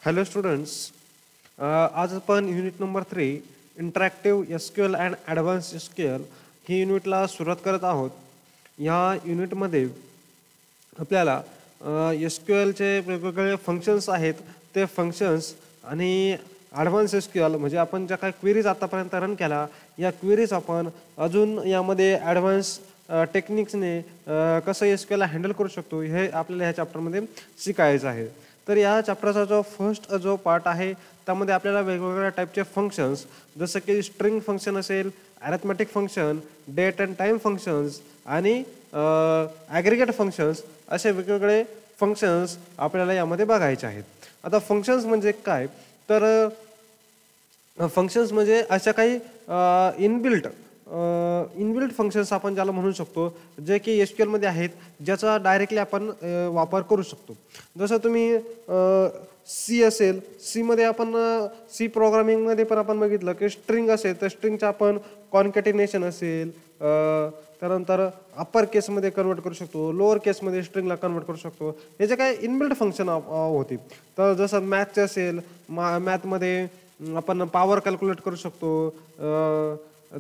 Hello students. आज आपण unit number 3 interactive SQL and advance SQL ही युनिटला सुरुवात करत आहोत. या युनिटमध्ये आपल्याला एसक्यूएलचे वेगवेगळे फंक्शन्स आहेत, ते फंक्शन्स आणि ॲडव्हान्स एसक्यूएल म्हणजे आपण ज्या काही क्वेरीज आतापर्यंत रन केला, या क्वेरीज आपण अजून यामध्ये ॲडव्हान्स टेक्निक्सने कसं एसक्यूएलला हँडल करू शकतो हे आपल्याला ह्या चॅप्टरमध्ये शिकायचं आहे. तर या चॅप्टरचा जो फर्स्ट जो पार्ट आहे त्यामध्ये आपल्याला वेगवेगळ्या टाईपचे फंक्शन्स जसं की स्ट्रिंग फंक्शन असेल, arithmetic function, date and time functions आणि ॲग्रिगेट फंक्शन्स असे वेगवेगळे फंक्शन्स आपल्याला यामध्ये बघायचे आहेत. आता फंक्शन्स म्हणजे काय, तर फंक्शन्स म्हणजे अशा काही इनबिल्ट फंक्शन्स आपण ज्याला म्हणू शकतो, जे की एसक्यूएलमध्ये आहेत, ज्याचा डायरेक्टली आपण वापर करू शकतो. जसं तुम्ही सी असेल, सीमध्ये आपण सी प्रोग्रामिंगमध्ये पण आपण बघितलं की स्ट्रिंग असेल तर स्ट्रिंगचं आपण कॉन्कॅटिनेशन असेल, त्यानंतर अप्पर केसमध्ये कन्वर्ट करू शकतो, लोअर केसमध्ये स्ट्रिंगला कन्वर्ट करू शकतो. हे जे काही इनबिल्ट फंक्शन होती, तर जसं मॅथचं असेल, मॅथमध्ये आपण पॉवर कॅल्क्युलेट करू शकतो,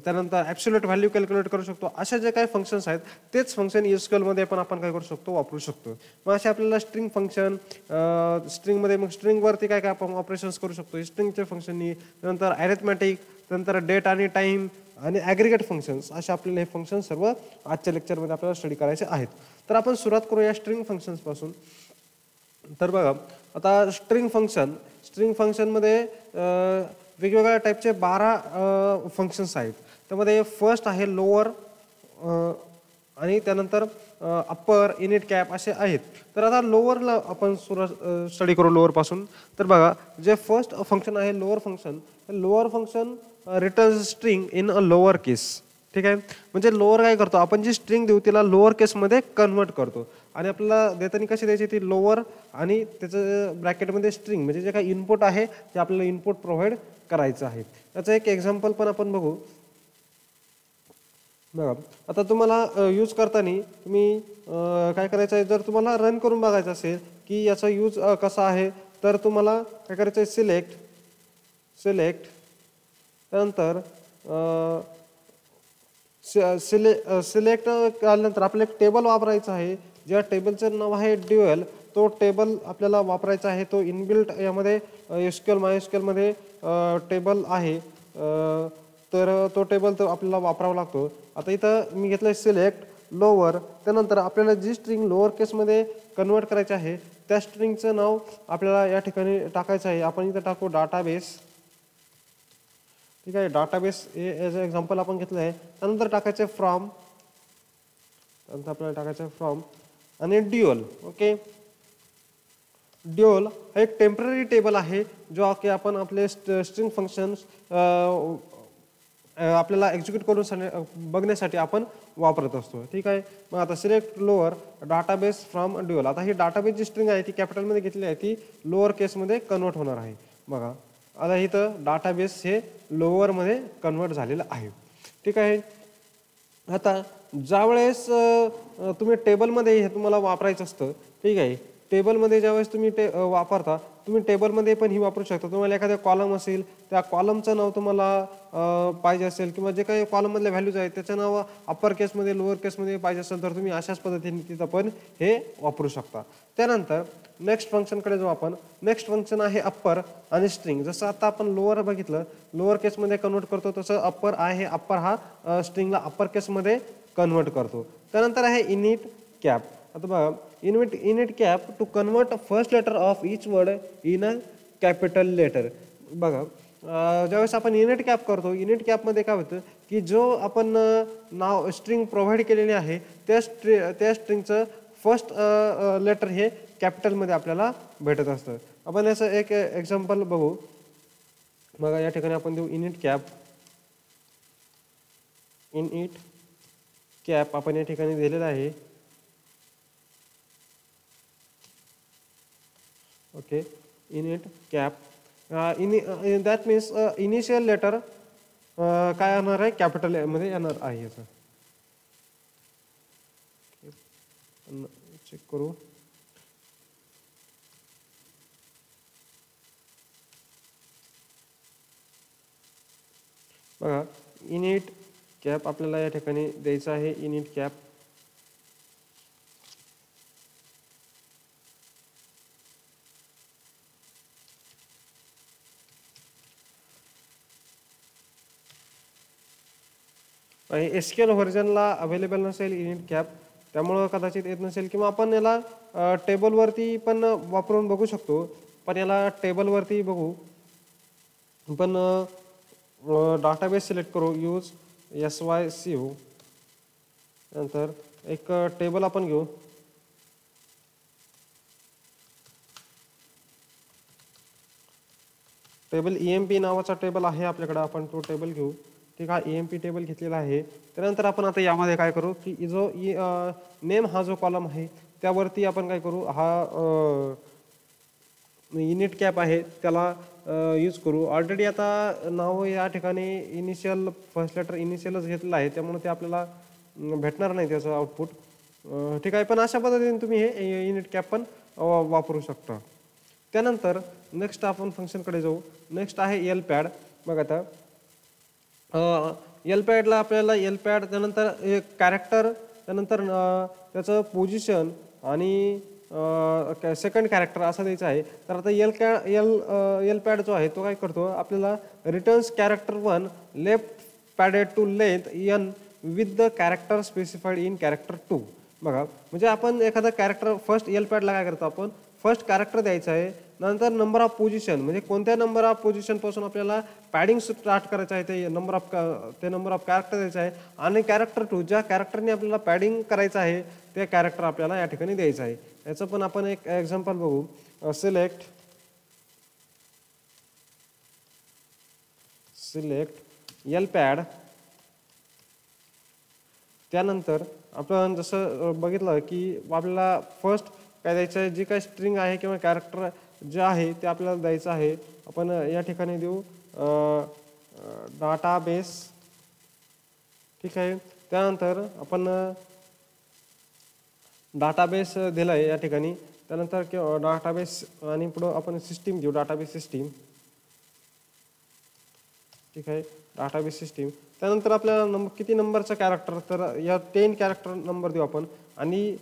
त्यानंतर ॲब्सोल्यूट व्हॅल्यू कॅल्क्युलेट करू शकतो. अशा जे काही फंक्शन्स आहेत तेच फंक्शन एसक्यूएलमध्ये पण आपण काय करू शकतो, वापरू शकतो. मग असे आपल्याला स्ट्रिंग फंक्शन, स्ट्रिंगमध्ये मग स्ट्रिंगवरती काय काय आपण ऑपरेशन्स करू शकतो स्ट्रिंगच्या फंक्शननी, नंतर ॲरिथमॅटिक, नंतर डेट आणि टाईम आणि ॲग्रिगेट फंक्शन्स, असे आपल्याला हे फंक्शन सर्व आजच्या लेक्चरमध्ये आपल्याला स्टडी करायचे आहेत. तर आपण सुरुवात करूया स्ट्रिंग फंक्शन्सपासून. तर बघा, आता स्ट्रिंग फंक्शनमध्ये वेगवेगळ्या टाईपचे 12 फंक्शन्स आहेत. त्यामध्ये फर्स्ट आहे लोअर आणि त्यानंतर अप्पर, इनिट, कॅप असे आहेत. तर आता लोअरला आपण स्टडी करू लोअरपासून. तर बघा, जे फर्स्ट फंक्शन आहे lower function return string in a lower case. ठीक आहे, म्हणजे लोअर काय करतो, आपण जी स्ट्रिंग देऊ तिला लोअर केसमध्ये कन्वर्ट करतो आणि आपल्याला देताना कशी द्यायची ती लोअर आणि त्याचं ब्रॅकेटमध्ये स्ट्रिंग म्हणजे जे काही इनपुट आहे ते आपल्याला इनपुट प्रोव्हाइड करायचं आहे. त्याचं एक एक्झाम्पल पण आपण बघू. बघा, आता तुम्हाला यूज करताना तुम्ही काय करायचं आहे, जर तुम्हाला रन करून बघायचं असेल की याचा यूज कसा आहे, तर तुम्हाला काय करायचं आहे, सिलेक्ट त्यानंतर सिलेक्ट केल्यानंतर आपल्याला एक टेबल वापरायचं आहे, ज्या टेबलचं नाव आहे ड्युअल. तो टेबल आपल्याला वापरायचा आहे, तो इनबिल्ट यामध्ये MySQLमध्ये टेबल आहे, तर तो टेबल तर आपल्याला वापरावा लागतो. आता इथं मी घेतलं आहे सिलेक्ट लोअर, त्यानंतर आपल्याला जी स्ट्रिंग लोअर केसमध्ये कन्वर्ट करायची आहे त्या स्ट्रिंगचं नाव आपल्याला या ठिकाणी टाकायचं आहे. आपण इथं टाकू डाटाबेस. ठीक आहे, डाटाबेस हे ॲज अ एक्झाम्पल आपण घेतलं आहे. त्यानंतर टाकायचं आहे फ्रॉम, त्यानंतर आपल्याला टाकायचं आहे फ्रॉम आणि ड्युअल. ओके, ड्युअल हा एक टेम्पररी टेबल आहे जो की आपण आपले स्ट्रिंग फंक्शन्स आपल्याला एक्झिक्यूट करून बघण्यासाठी आपण वापरत असतो. ठीक आहे, मग आता select lower database from dual. आता ही डाटाबेस जी स्ट्रिंग आहे ती कॅपिटलमध्ये घेतली आहे, ती लोअर केसमध्ये कन्वर्ट होणार आहे. बघा, आता इथं डाटाबेस हे लोअरमध्ये कन्वर्ट झालेलं आहे. ठीक आहे, आता ज्यावेळेस तुम्ही टेबलमध्ये हे तुम्हाला वापरायचं असतं. ठीक आहे, टेबलमध्ये ज्यावेळेस तुम्ही वापरता, तुम्ही टेबलमध्ये पण ही वापरू शकता. तुम्हाला एखाद्या कॉलम असेल, त्या कॉलमचं नाव तुम्हाला पाहिजे असेल किंवा जे काही कॉलममधल्या व्हॅल्यूज आहेत त्याचं नाव अप्पर केसमध्ये लोअर केसमध्ये पाहिजे असेल तर तुम्ही अशाच पद्धतीने तिथं पण हे वापरू शकता. त्यानंतर नेक्स्ट फंक्शनकडे जाऊ आपण. नेक्स्ट फंक्शन आहे अप्पर आणि स्ट्रिंग. जसं आता आपण लोअर बघितलं, लोअर केसमध्ये कन्वर्ट करतो, तसं अप्पर आहे, अप्पर हा स्ट्रिंगला अप्पर केसमध्ये कन्वर्ट करतो. त्यानंतर आहे इनिट कॅप. आता बघा, init cap to convert first letter of each word in a capital letter. बघा, ज्यावेळेस आपण इनिट कॅप करतो, इनिट कॅपमध्ये काय होतं की जो आपण नाव स्ट्रिंग प्रोव्हाइड केलेली आहे त्या स्ट्रिंगचं फर्स्ट लेटर हे कॅपिटलमध्ये आपल्याला भेटत असतं. आपण याचं एक एक्झाम्पल बघू. बघा, या ठिकाणी आपण देऊ इनिट कॅप आपण या ठिकाणी दिलेला आहे. Okay, init cap that means initial letter काय येणार आहे, कॅपिटल मध्ये येणार आहे. याचं चेक करू. बघा इनिट कॅप आपल्याला या ठिकाणी द्यायचं आहे. इनिट कॅप आणि SQL व्हर्जनला अवेलेबल नसेल इनिट कॅप, त्यामुळं कदाचित येत नसेल किंवा आपण याला टेबलवरती पण वापरून बघू शकतो. पण याला टेबलवरती बघू पण डाटाबेस सिलेक्ट करू, यूज SYCU. नंतर एक टेबल आपण घेऊ. टेबल EMP नावाचा टेबल आहे आपल्याकडे, आपण तो टेबल घेऊ. ठीक आहे, EMP टेबल घेतलेला आहे. त्यानंतर आपण आता यामध्ये काय करू की जो नेम हा जो कॉलम आहे त्यावरती आपण काय करू, हा इनिट कॅप आहे त्याला यूज करू. ऑलरेडी आता नाव या ठिकाणी इनिशियल फर्स्ट लेटर इनिशियलच घेतलेलं आहे, त्यामुळे ते आपल्याला भेटणार नाही त्याचं आउटपुट. ठीक आहे, पण अशा पद्धतीने तुम्ही हे इनिट कॅप पण वापरू शकता. त्यानंतर नेक्स्ट आपण फंक्शनकडे जाऊ. नेक्स्ट आहे एलपॅड. बघा आता एलपॅडला आपल्याला एलपॅड, त्यानंतर एक कॅरेक्टर, त्यानंतर त्याचं पोझिशन आणि सेकंड कॅरेक्टर असं द्यायचं आहे. तर आता एलपॅड जो आहे तो काय करतो, आपल्याला returns character 1 left padded to length n with the character specified in character 2. बघा म्हणजे आपण एखादा कॅरेक्टर फर्स्ट एलपॅडला काय करतो, आपण फर्स्ट कॅरेक्टर द्यायचं आहे, नंतर नंबर ऑफ पोझिशन म्हणजे कोणत्या नंबर ऑफ पोझिशनपासून आपल्याला पॅडिंग स्टार्ट करायचं आहे ते नंबर ऑफ कॅरेक्टर द्यायचं आहे, आणि कॅरेक्टर 2 ज्या कॅरेक्टरने आपल्याला पॅडिंग करायचं आहे ते कॅरेक्टर आपल्याला या ठिकाणी द्यायचं आहे. याचं पण आपण एक एक्झाम्पल बघू. सिलेक्ट एलपॅड. त्यानंतर आपण जसं बघितलं की आपल्याला फर्स्ट काय द्यायचं आहे, जी काय स्ट्रिंग आहे किंवा कॅरेक्टर जे आहे ते आपल्याला द्यायचं आहे. आपण या ठिकाणी देऊ डाटाबेस. ठीक आहे, त्यानंतर आपण डाटाबेस दिला आहे या ठिकाणी. त्यानंतर डाटाबेस आणि पुढं आपण सिस्टीम घेऊ, डाटाबेस सिस्टीम. ठीक आहे, डाटाबेस सिस्टीम. त्यानंतर आपल्याला किती नंबरचा कॅरेक्टर, तर या 10 कॅरेक्टर नंबर देऊ आपण. आणि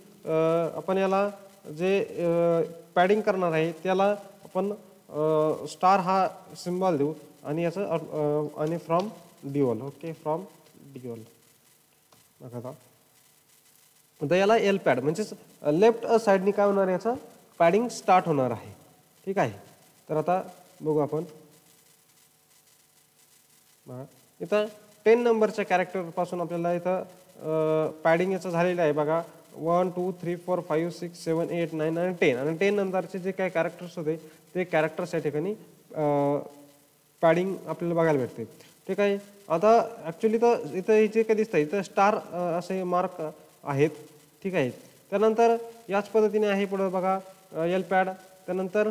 आपण याला जे पॅडिंग करणार आहे त्याला आपण स्टार हा सिम्बॉल देऊ आणि याचं आणि from dual. Okay, from dual. बघा आता याला एलपॅड म्हणजेच लेफ्ट साईडनी काय होणार, याचं पॅडिंग स्टार्ट होणार आहे. ठीक आहे, तर आता बघू आपण. इथं 10 नंबरच्या कॅरेक्टरपासून आपल्याला इथं पॅडिंग याचं झालेलं आहे. बघा 1 2 3 4 5 6 7 8 9 आणि 10. आणि 10 नंतरचे जे काही कॅरेक्टर्स होते ते कॅरेक्टर्स या ठिकाणी पॅडिंग आपल्याला बघायला भेटते. ठीक आहे, आता ॲक्च्युली तर इथं जे काही दिसतं इथं स्टार असे मार्क आहेत. ठीक आहे, त्यानंतर याच पद्धतीने आहे पुढं बघा एलपॅड. त्यानंतर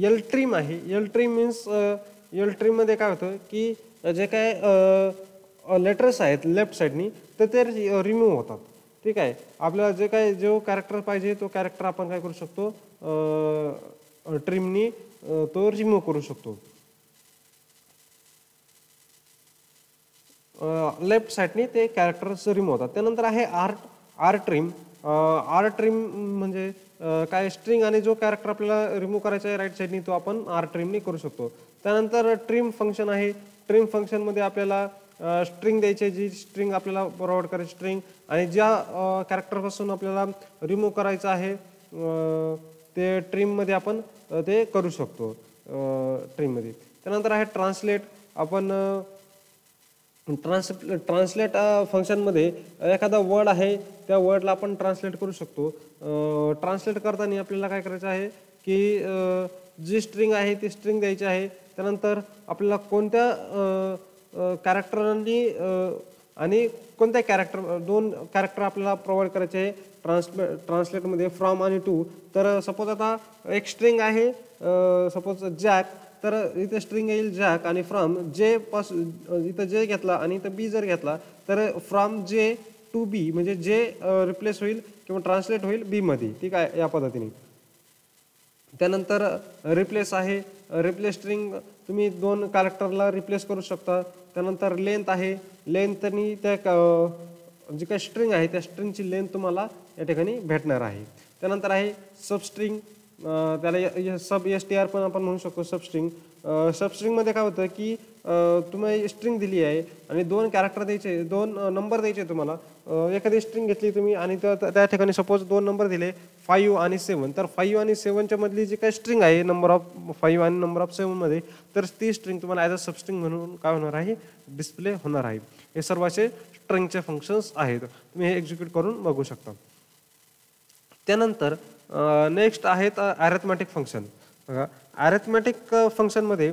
एल ट्रिम आहे. एल ट्रिम मीन्स एल ट्रिममध्ये काय होतं की जे काय लेटर्स आहेत लेफ्ट साईडनी तर ते रिमूव्ह होतात. ठीक आहे, आपल्याला जे काय जो कॅरेक्टर पाहिजे तो कॅरेक्टर आपण काय करू शकतो, ट्रिमनी तो रिमूव्ह करू शकतो. लेफ्ट साईडनी ते कॅरेक्टर्स रिमूव्ह होतात. त्यानंतर आहे आर ट्रिम. आर ट्रिम म्हणजे काय, स्ट्रिंग आणि जो कॅरेक्टर आपल्याला रिमूव्ह करायचा आहे राईट साईडनी तो आपण आर ट्रिमनी करू शकतो. त्यानंतर ट्रिम फंक्शन आहे. ट्रिम फंक्शनमध्ये आपल्याला स्ट्रिंग द्यायची, जी स्ट्रिंग आपल्याला फॉरवर्ड करायची स्ट्रिंग, आणि ज्या कॅरेक्टरपासून आपल्याला रिमूव्ह करायचं आहे ते ट्रिममध्ये आपण ते करू शकतो ट्रिममध्ये. त्यानंतर आहे ट्रान्सलेट. आपण ट्रान्सलेट फंक्शनमध्ये एखादा वर्ड आहे त्या वर्डला आपण ट्रान्सलेट करू शकतो. ट्रान्सलेट करताना आपल्याला काय करायचं आहे की जी स्ट्रिंग आहे ती स्ट्रिंग द्यायची आहे. त्यानंतर आपल्याला कोणत्या कॅरेक्टरांनी आणि कोणत्या कॅरेक्टर, 2 कॅरेक्टर आपल्याला प्रोव्हाइड करायचे आहे ट्रान्सलेटमध्ये, फ्रॉम आणि टू. तर सपोज आता एक स्ट्रिंग आहे सपोज जॅक, तर इथे स्ट्रिंग येईल जॅक आणि फ्रॉम जे पासून इथं जे घेतला आणि इथं बी जर घेतला तर फ्रॉम जे टू बी म्हणजे जे रिप्लेस होईल किंवा ट्रान्सलेट होईल बी मध्ये. ठीक आहे, या पद्धतीने. त्यानंतर रिप्लेस आहे, रिप्लेस स्ट्रिंग तुम्ही 2 कॅरेक्टरला रिप्लेस करू शकता. त्यानंतर लेंथ आहे, लेंथनी त्या जी काही स्ट्रिंग आहे त्या स्ट्रिंगची लेंथ तुम्हाला या ठिकाणी भेटणार आहे. त्यानंतर आहे सबस्ट्रिंग, त्याला सब STR पण आपण म्हणू शकतो सबस्ट्रिंग. सबस्ट्रिंगमध्ये काय होतं की तुम्ही स्ट्रिंग दिली आहे आणि 2 कॅरेक्टर द्यायचे, 2 नंबर द्यायचे तुम्हाला. एखादी स्ट्रिंग घेतली तुम्ही आणि त्या ठिकाणी सपोज 2 नंबर दिले 5 आणि 7. तर 5 आणि 7च्या मधली जी काही स्ट्रिंग आहे नंबर ऑफ 5 आणि नंबर ऑफ 7 मध्ये, तर ती स्ट्रिंग तुम्हाला ॲज अ सबस्ट्रिंग म्हणून काय होणार आहे, डिस्प्ले होणार आहे. हे सर्व असे स्ट्रिंगचे फंक्शन्स आहेत, तुम्ही हे एक्झिक्यूट करून बघू शकता. त्यानंतर नेक्स्ट आहेत अरिथमॅटिक फंक्शन. बघा अरिथमॅटिक फंक्शनमध्ये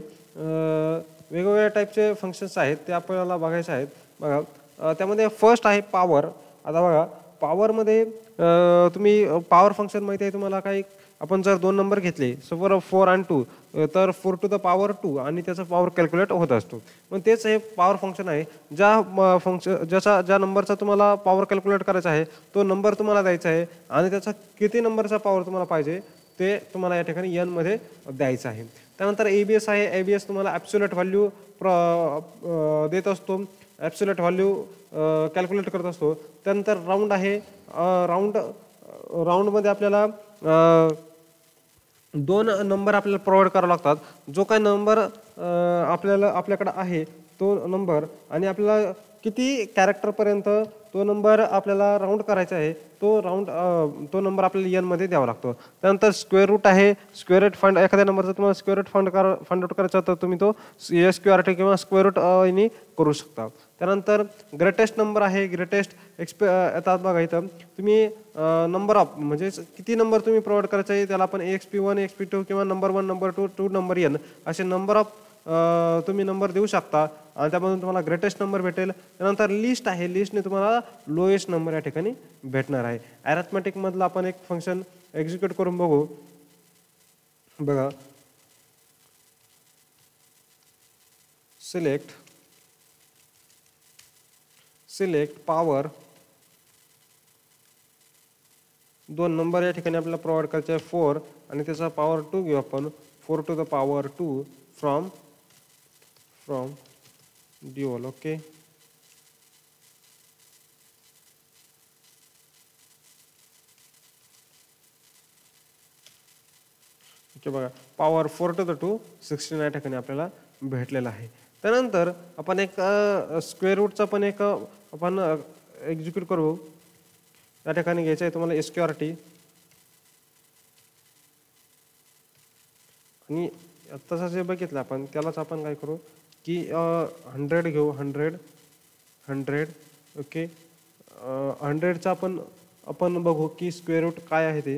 वेगवेगळ्या टाईपचे फंक्शन्स आहेत, ते आपल्याला बघायचे आहेत. बघा त्यामध्ये फर्स्ट आहे पॉवर. आता बघा पॉवरमध्ये तुम्ही पॉवर फंक्शन माहिती आहे तुम्हाला, काही आपण जर 2 नंबर घेतले सपोज 4 आणि 2, तर 4 टू द पॉवर 2 आणि त्याचा पॉवर कॅल्क्युलेट होत असतो. पण तेच हे पॉवर फंक्शन आहे, ज्या नंबरचा तुम्हाला पॉवर कॅल्क्युलेट करायचा आहे तो नंबर तुम्हाला द्यायचा आहे आणि त्याचा किती नंबरचा पॉवर तुम्हाला पाहिजे ते तुम्हाला या ठिकाणी n मध्ये द्यायचं आहे. त्यानंतर ABS आहे, ABS तुम्हाला ॲब्सोल्यूट व्हॅल्यू देत असतो, ॲब्सोल्यूट व्हॅल्यू कॅल्क्युलेट करत असतो. त्यानंतर राऊंड आहे, राऊंडमध्ये आपल्याला 2 नंबर आपल्याला प्रोव्हाइड करावे लागतात. जो काही नंबर आपल्याकडे आहे तो नंबर आणि आपल्याला किती कॅरेक्टरपर्यंत तो नंबर आपल्याला राऊंड करायचा आहे, तो नंबर आपल्याला n मध्ये द्यावा लागतो. त्यानंतर स्क्वेअर रूट आहे, स्क्वेअर रूट फाइंड, एखाद्या नंबरचा तुम्हाला स्क्वेअर रूट फाइंड आउट करायचा तर तुम्ही तो SQRT किंवा स्क्वेअर रूट ने करू शकता. त्यानंतर ग्रेटेस्ट नंबर आहे, ग्रेटेस्ट येतात बघा इथं तुम्ही नंबर ऑफ म्हणजे किती नंबर तुम्ही प्रोव्हाइड करायचा आहे त्याला आपण EXP1 EXP2 किंवा नंबर 1 नंबर 2 नंबर n असे नंबर ऑफ तुम्ही नंबर देऊ शकता आणि त्यामधून तुम्हाला ग्रेटेस्ट नंबर भेटेल. त्यानंतर लिस्ट आहे, लिस्टने तुम्हाला लोएस्ट नंबर या ठिकाणी भेटणार आहे. अरिथमॅटिकमधलं आपण एक फंक्शन एक्झिक्यूट करून बघू. बघा सिलेक्ट पॉवर, 2 नंबर या ठिकाणी आपल्याला प्रोव्हाइड करायचे आहे 4 आणि त्याचा पॉवर 2 घेऊ आपण, 4 to the power 2 from dual. Okay बघा पॉवर 4 टू द 2 16 या ठिकाणी आपल्याला भेटलेला आहे. त्यानंतर आपण एक स्क्वेअर रूटचा पण एक आपण एक्झिक्यूट करू. त्या ठिकाणी घ्यायचं आहे तुम्हाला SQRT आणि आत्ताचं जे बघितलं आपण त्यालाच आपण काय करू की 100 घेऊ, 100. ओके 100चा आपण बघू की स्क्वेअर रूट काय आहे ते.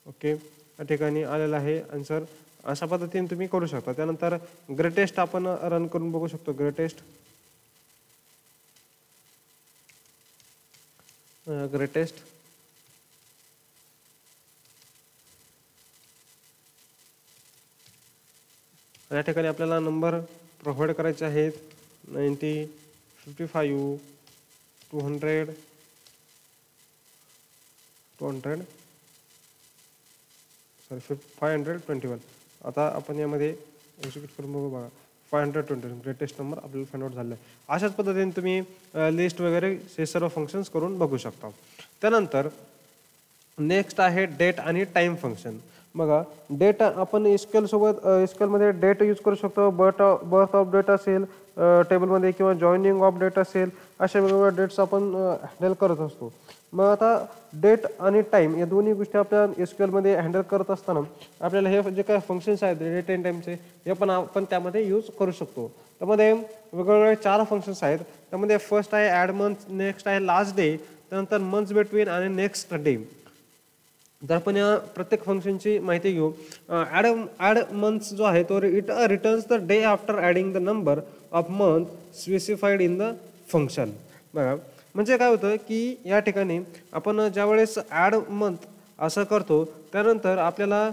ओके या ठिकाणी आलेलं आहे आन्सर. अशा पद्धतीने तुम्ही करू शकता. त्यानंतर ग्रेटेस्ट आपण रन करून बघू शकतो. ग्रेटेस्ट या ठिकाणी आपल्याला नंबर प्रोव्हाइड करायचे आहेत 90 55 200 सॉरी 521. आता आपण यामध्ये एक्झिक्यूट करून बघू. बघा 520 ग्रेटेस्ट नंबर आपल्याला फाइंड आउट झालेला आहे. अशाच पद्धतीने तुम्ही लिस्ट वगैरे हे सर्व फंक्शन्स करून बघू शकता. त्यानंतर नेक्स्ट आहे डेट आणि टाइम फंक्शन. बघा डेट आपण एसक्यूएलमध्ये डेट यूज करू शकतो. बर्थ ऑफ डेट असेल टेबलमध्ये किंवा जॉईनिंग ऑफ डेट असेल, अशा वेगवेगळ्या डेट्स आपण हँडल करत असतो. मग आता डेट आणि टाईम या दोन्ही गोष्टी आपल्या एसक्यूएलमध्ये हँडल करत असताना आपल्याला हे जे काही फंक्शन्स आहेत डेट अँड टाईमचे हे पण आपण त्यामध्ये यूज करू शकतो. त्यामध्ये वेगवेगळे 4 फंक्शन्स आहेत. त्यामध्ये फर्स्ट आहे ॲड मंथ, नेक्स्ट आहे लास्ट डे, त्यानंतर मंथ्स बिटवीन आणि नेक्स्ट डे. तर आपण या प्रत्येक फंक्शनची माहिती घेऊ. ॲड मंथ्स जो आहे तो it returns the day after adding the number of month specified in the function. बघा म्हणजे काय होतं की या ठिकाणी आपण ज्यावेळेस ॲड मंथ असं करतो त्यानंतर आपल्याला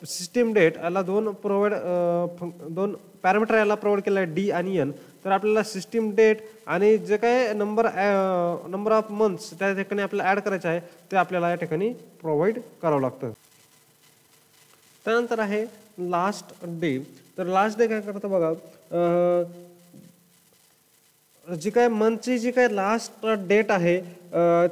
सिस्टीम डेट याला दोन पॅरामीटर याला प्रोव्हाइड केला आहे डी आणि एन. तर आपल्याला सिस्टीम डेट आणि जे काय नंबर ऑफ मंथ्स त्या ठिकाणी आपल्याला ॲड करायचं आहे ते आपल्याला या ठिकाणी प्रोव्हाइड करावं लागतं. त्यानंतर आहे लास्ट डे. तर लास्ट डे काय करतं बघा, जी काय मंथची जी काय लास्ट डेट आहे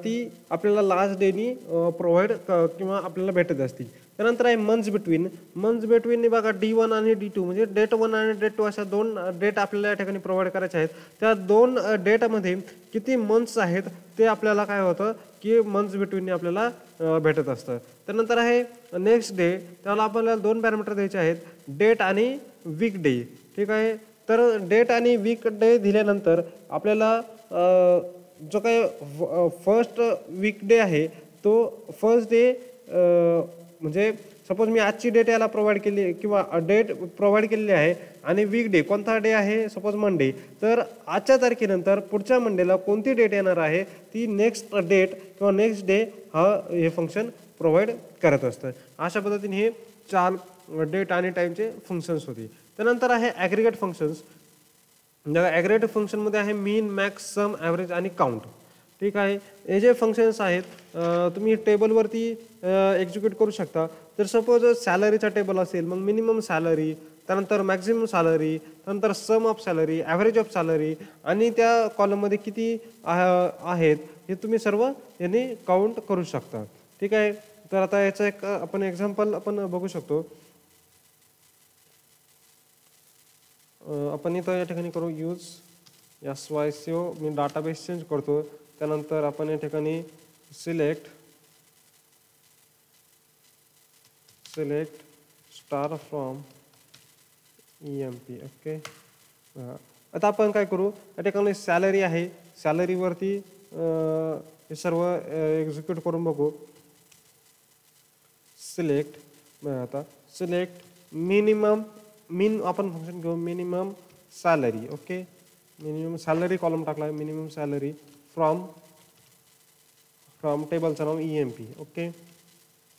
ती आपल्याला लास्ट डेनी प्रोव्हाइड किंवा आपल्याला भेटत असतील. त्यानंतर आहे मंथ्स बिटवीन. मंथ्स बिटवीन बघा D1 आणि D2 म्हणजे डेट 1 आणि डेट 2 अशा 2 डेट आपल्याला या ठिकाणी प्रोव्हाइड करायचे आहेत. त्या 2 डेटामध्ये किती मंथ्स आहेत ते आपल्याला काय होतं की मंथ्स बिटवीन आपल्याला भेटत असतं. त्यानंतर आहे नेक्स्ट डे. त्याला आपल्याला 2 पॅरामीटर द्यायचे आहेत, डेट आणि वीक डे. ठीक आहे. तर डेट आणि वीक डे दिल्यानंतर आपल्याला जो काही फर्स्ट वीक डे आहे तो फर्स्ट डे म्हणजे सपोज मी आजची डेट याला प्रोव्हाइड केली किंवा डेट प्रोव्हाइड केलेली आहे आणि वीक डे कोणता डे आहे, सपोज मंडे. तर आजच्या तारखेनंतर पुढच्या मंडेला कोणती डेट येणार आहे ती नेक्स्ट डेट किंवा नेक्स्ट डे हे फंक्शन प्रोव्हाइड करत असतं. अशा पद्धतीने हे 4 डेट आणि टाईमचे फंक्शन्स होते. त्यानंतर आहे ॲग्रिगेट फंक्शन्स. ॲग्रिगेट फंक्शनमध्ये आहे मीन, मॅक्स, सम, ॲव्हरेज आणि काउंट. ठीक आहे. हे जे फंक्शन्स आहेत तुम्ही टेबलवरती एक्झिक्यूट करू शकता. तर सपोज सॅलरीचा टेबल असेल मग मिनिमम सॅलरी, त्यानंतर मॅक्झिमम सॅलरी, त्यानंतर sum of salary, average of salary आणि त्या कॉलममध्ये किती आहेत हे तुम्ही सर्व यांनी काउंट करू शकता. ठीक आहे. तर आता याचं एक आपण एक्झाम्पल आपण बघू शकतो. आपण इथं या ठिकाणी करू यूज SYCO. मी डाटाबेस चेंज करतो. त्यानंतर आपण या ठिकाणी select star from EMP. Okay. आता आपण काय करू, या ठिकाणी सॅलरी आहे, सॅलरीवरती हे सर्व एक्झिक्यूट करून बघू. सिलेक्ट आता सिलेक्ट मिनिमम आपण फंक्शन घेऊ minimum salary. Okay. Minimum salary column टाकला आहे, मिनिमम सॅलरी फ्रॉम टेबलचं नाव EMP. ओके.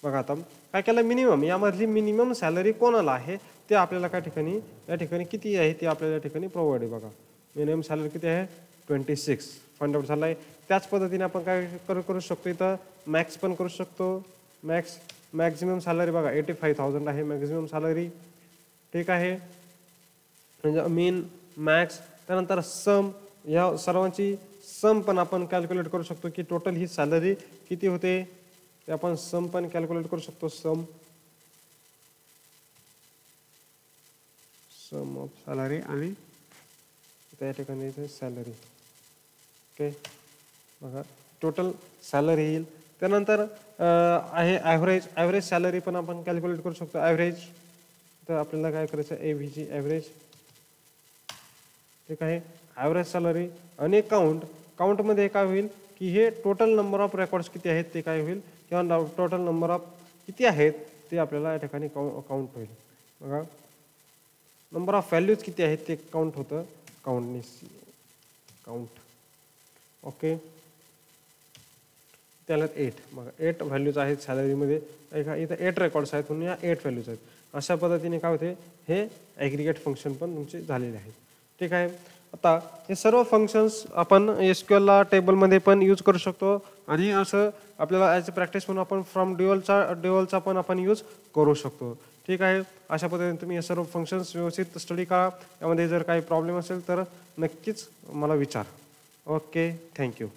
बघा आता काय केलं, मिनिमम यामधली मिनिमम सॅलरी कोणाला आहे ते आपल्याला काय ठिकाणी या ठिकाणी किती आहे ते आपल्याला या ठिकाणी प्रोव्हाइड आहे. बघा मिनिमम सॅलरी किती आहे 26 फाइंड आउट झाला आहे. त्याच पद्धतीने आपण काय करू शकतो, इथं मॅक्स पण करू शकतो. मॅक्झिमम सॅलरी बघा 85,000 आहे मॅक्झिमम सॅलरी. ठीक आहे. म्हणजे मीन, मॅक्स, त्यानंतर सम, या सर्वांची सम पण आपण कॅल्क्युलेट करू शकतो की टोटल ही सॅलरी किती होते ते आपण सम पण कॅल्क्युलेट करू शकतो. सम ऑफ सॅलरी आणि त्या ठिकाणी सॅलरी. ओके. बघा टोटल सॅलरी येईल. त्यानंतर आहे ॲव्हरेज सॅलरी पण आपण कॅल्क्युलेट करू शकतो. ॲव्हरेज तर आपल्याला काय करायचं AVG ॲव्हरेज. ठीक आहे. ॲव्हरेज सॅलरी आणि काउंटमध्ये काय होईल की हे टोटल नंबर ऑफ रेकॉर्ड्स किती आहेत ते काय होईल किंवा टोटल नंबर ऑफ किती आहेत ते आपल्याला या ठिकाणी काउंट होईल. बघा नंबर ऑफ व्हॅल्यूज किती आहेत ते काउंट होतं काउंट. ओके. त्याला 8 बघा 8 व्हॅल्यूज आहेत सॅलरीमध्ये. इथं 8 रेकॉर्ड्स आहेत म्हणून या 8 व्हॅल्यूज आहेत. अशा पद्धतीने काय होते हे ॲग्रिगेट फंक्शन पण तुमचे झालेले आहेत. ठीक आहे. आता हे सर्व फंक्शन्स आपण SQLला टेबलमध्ये पण यूज करू शकतो आणि असं आपल्याला ॲज अ प्रॅक्टिस म्हणून आपण फ्रॉम ड्युअलचा पण आपण यूज करू शकतो. ठीक आहे. अशा पद्धतीने तुम्ही हे सर्व फंक्शन्स व्यवस्थित स्टडी करा. यामध्ये जर काही प्रॉब्लेम असेल तर नक्कीच मला विचार. ओके. थँक्यू.